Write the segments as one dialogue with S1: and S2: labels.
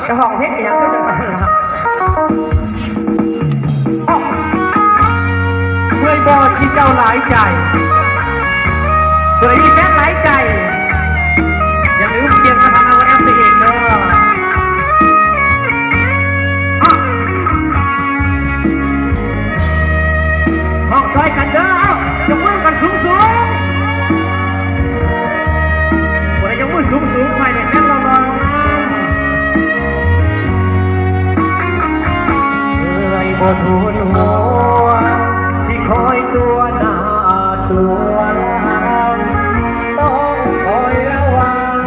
S1: จะห้องเพชรอย่างก็จะสั่นละเมื่อยบอดที่เจ้าหลายใจเมื่อยมีแฟนหลายใจอย่าลืมเปลี่ยนสถานะแอปตัวเองเด้อห้องซอยกันเด้อยกมือกันสูงสูงวันนี้ยกมือสูงสูงไปเนี่ยแค่ลองบนหัวที่คอยตัวหน้าตัวต้องคอยระวัง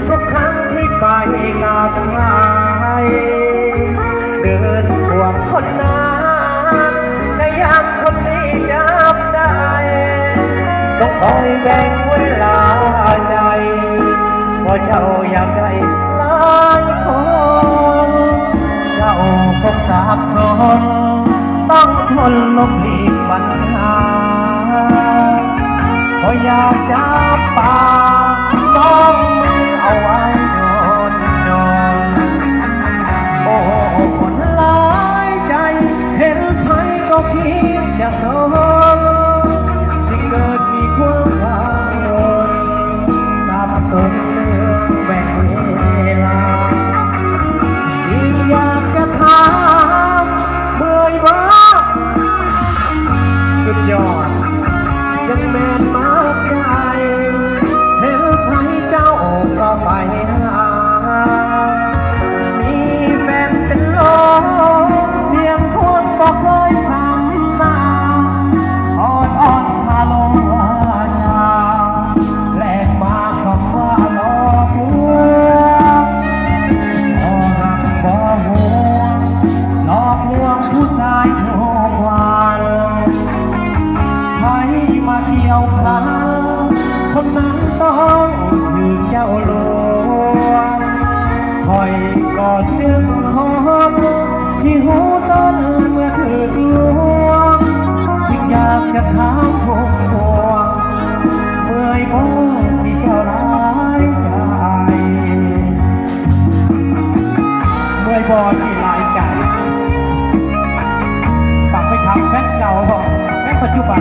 S1: ทุกครั้งที่ไปกับใครเดินห่วงคนนั้นแต่ยังคนนี้จับได้ต้องคอยแบ่งเวลาใจเพราะเจ้าอยากได้หลายคนเจ้าคงสับสนต้องทนลบหลีกปัญหาเพราะอยากจับปากสองมือเอาไว้โดนโอ้คนหลายใจเห็นใครก็คิดจะสนจึงเกิดมีความกังวลสับสนเรื่องแบ่งเวลาอยากจะถามเมื่อยบ่สุดยอดจังแม่นมากใหญ่เห็นใครเจ้าก็ไปหามีแฟนเป็นโลเพียงคนบอกเคยทำหน้าอ่อนคาลงว่าจาแลกมาคำว่าหลอกลวงหลอกลวงผู้ชายทุกวันให้มาเกี่ยวพันคนนั้นต้องคือเจ้าหลวงคอยกอดเรื่องของที่หูต้นเมื่อถือดวงจึงอยากจะถามพวกพวงเมื่อยบ่ที่เจ้าหลายใจเมื่อยบ่ที่หลายใจฝากไปถามแฟนเก่าแฟนปัจจุบัน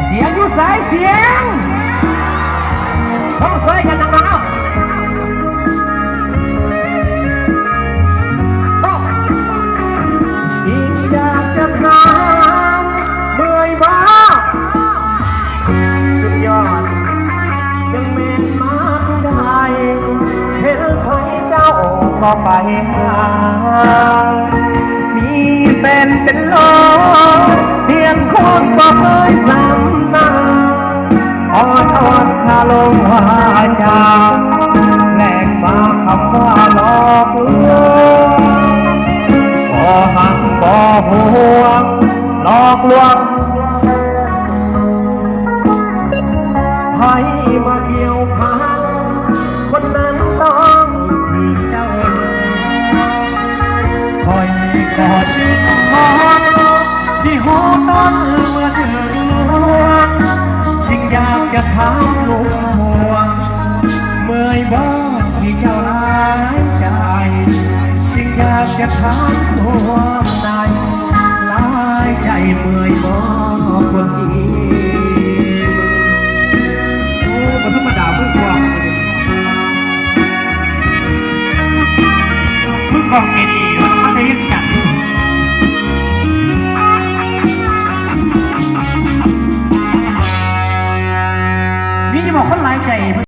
S1: เสียงอยู่สายเสียงต้องใส่กันดังๆเอาจริงอยากจะถามเมื่อยบ่สุดยอดจังแม่นมากได้เห็นใครเจ้าก็ไปหามีแฟนเป็นโลเพียงคนก็เคยซ้ำหน้าอ่อนคาลงว่าจาแลกมาคำว่าหลอกลวงบ่หักบ่ห่วงหลอกลวงให้มาเกี่ยวพันคนนั้นต้องที่เจ้าคอยกอดหอมที่หูต้นเมื่อถึงลวงจึงอยากจะถามทุกห่วงเมื่อยบ่ที่เจ้าหลายใจจึงอยากจะถามตัวในหลายใจเมื่อยบ่คนดีธรรมดาพึ่งกองพึ่งกองเกดีมันได้ยังจัด